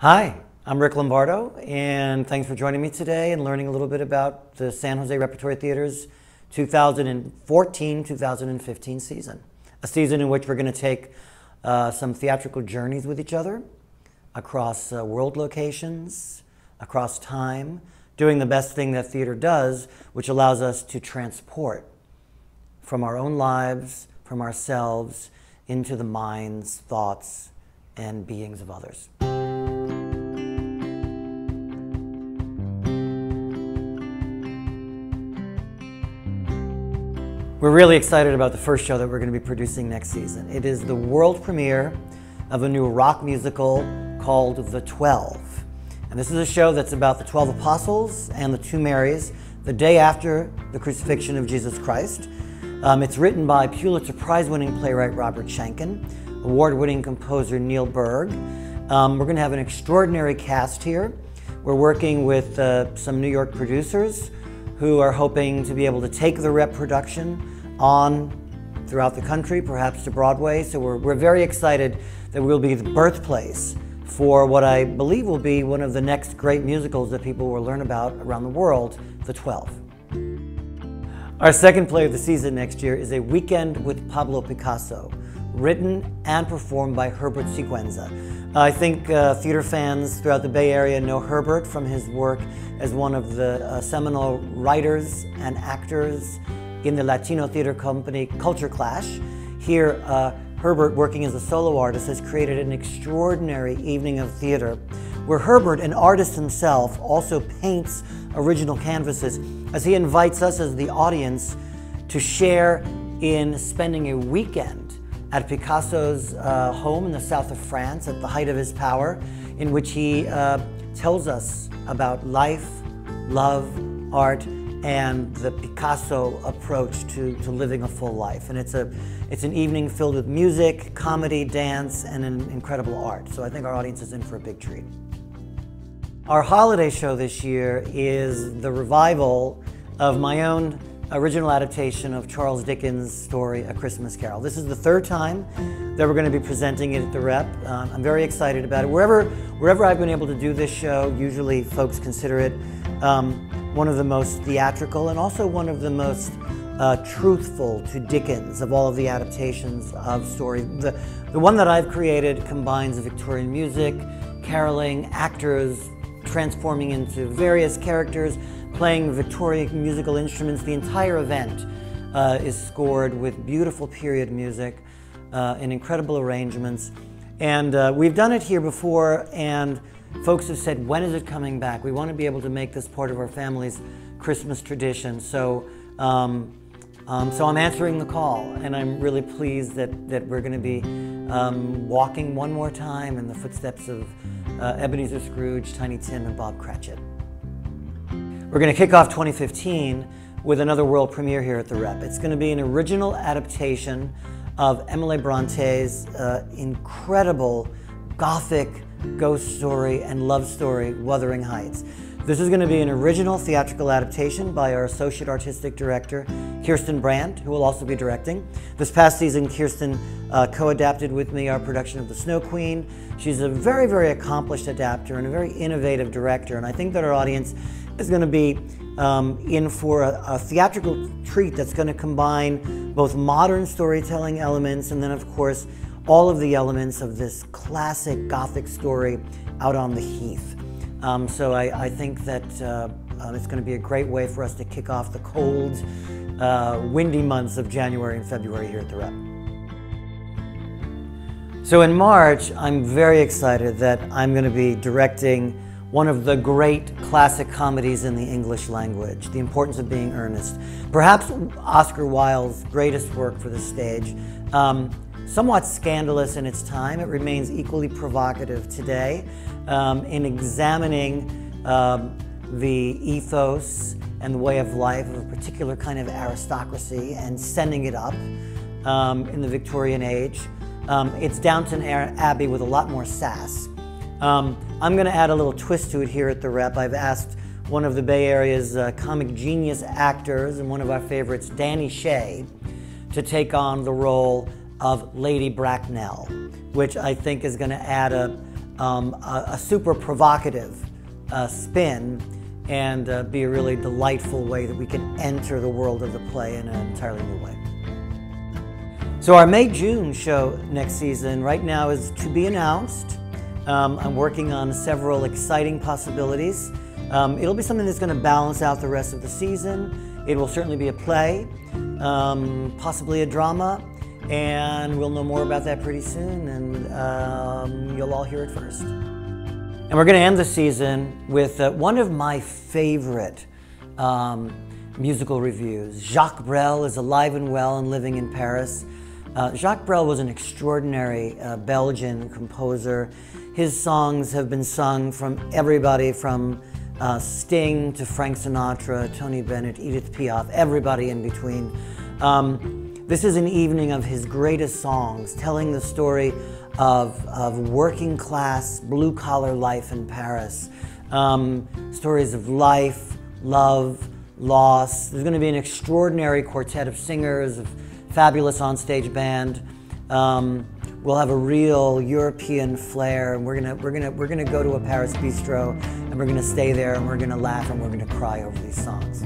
Hi, I'm Rick Lombardo, and thanks for joining me today and learning a little bit about the San Jose Repertory Theater's 2014-2015 season. A season in which we're going to take some theatrical journeys with each other across world locations, across time, doing the best thing that theater does, which allows us to transport from our own lives, from ourselves, into the minds, thoughts, and beings of others. We're really excited about the first show that we're going to be producing next season. It is the world premiere of a new rock musical called The 12. And this is a show that's about the 12 apostles and the two Marys the day after the crucifixion of Jesus Christ. It's written by Pulitzer Prize-winning playwright Robert Schenken, award-winning composer Neil Berg. We're going to have an extraordinary cast here. We're working with some New York producers who are hoping to be able to take the Rep production on throughout the country, perhaps to Broadway. So we're very excited that we'll be the birthplace for what I believe will be one of the next great musicals that people will learn about around the world, The 12. Our second play of the season next year is A Weekend with Pablo Picasso, written and performed by Herbert Siguenza. I think theater fans throughout the Bay Area know Herbert from his work as one of the seminal writers and actors in the Latino theater company Culture Clash. Here, Herbert, working as a solo artist, has created an extraordinary evening of theater where Herbert, an artist himself, also paints original canvases as he invites us as the audience to share in spending a weekend at Picasso's home in the south of France at the height of his power, in which he tells us about life, love, art, and the Picasso approach to living a full life. And it's an evening filled with music, comedy, dance, and an incredible art. So I think our audience is in for a big treat. Our holiday show this year is the revival of my own original adaptation of Charles Dickens' story, A Christmas Carol. This is the third time that we're going to be presenting it at the Rep. I'm very excited about it. Wherever I've been able to do this show, usually folks consider it one of the most theatrical and also one of the most truthful to Dickens of all of the adaptations of story. The one that I've created combines Victorian music, caroling, actors transforming into various characters, playing Victorian musical instruments. The entire event is scored with beautiful period music and incredible arrangements. And we've done it here before, and folks have said, when is it coming back? We want to be able to make this part of our family's Christmas tradition. So, so I'm answering the call, and I'm really pleased that we're going to be walking one more time in the footsteps of Ebenezer Scrooge, Tiny Tim, and Bob Cratchit. We're going to kick off 2015 with another world premiere here at the Rep. It's going to be an original adaptation of Emily Bronte's incredible Gothic ghost story and love story, Wuthering Heights. This is going to be an original theatrical adaptation by our Associate Artistic Director, Kirsten Brandt, who will also be directing. This past season, Kirsten co-adapted with me our production of The Snow Queen. She's a very, very accomplished adapter and a very innovative director, and I think that our audience is going to be in for a theatrical treat that's going to combine both modern storytelling elements and then, of course, all of the elements of this classic Gothic story out on the heath. So I think that it's going to be a great way for us to kick off the cold, windy months of January and February here at the Rep. So in March, I'm very excited that I'm going to be directing one of the great classic comedies in the English language, The Importance of Being Earnest. Perhaps Oscar Wilde's greatest work for the stage. Somewhat scandalous in its time, it remains equally provocative today in examining the ethos and the way of life of a particular kind of aristocracy and sending it up in the Victorian age. It's Downton Abbey with a lot more sass. I'm going to add a little twist to it here at the Rep. I've asked one of the Bay Area's comic genius actors and one of our favorites, Danny Shea, to take on the role of Lady Bracknell, which I think is going to add a a super provocative spin, and be a really delightful way that we can enter the world of the play in an entirely new way. So our May-June show next season right now is to be announced. I'm working on several exciting possibilities. It'll be something that's going to balance out the rest of the season. It will certainly be a play, possibly a drama, and we'll know more about that pretty soon, and you'll all hear it first. And we're going to end the season with one of my favorite musical reviews. Jacques Brel is alive and well and living in Paris. Jacques Brel was an extraordinary Belgian composer. His songs have been sung from everybody from Sting to Frank Sinatra, Tony Bennett, Edith Piaf, everybody in between. This is an evening of his greatest songs, telling the story of working class, blue collar life in Paris. Stories of life, love, loss. There's going to be an extraordinary quartet of singers, a fabulous onstage band. We'll have a real European flair, and we're gonna go to a Paris bistro, and we're gonna stay there, and we're gonna laugh, and we're gonna cry over these songs.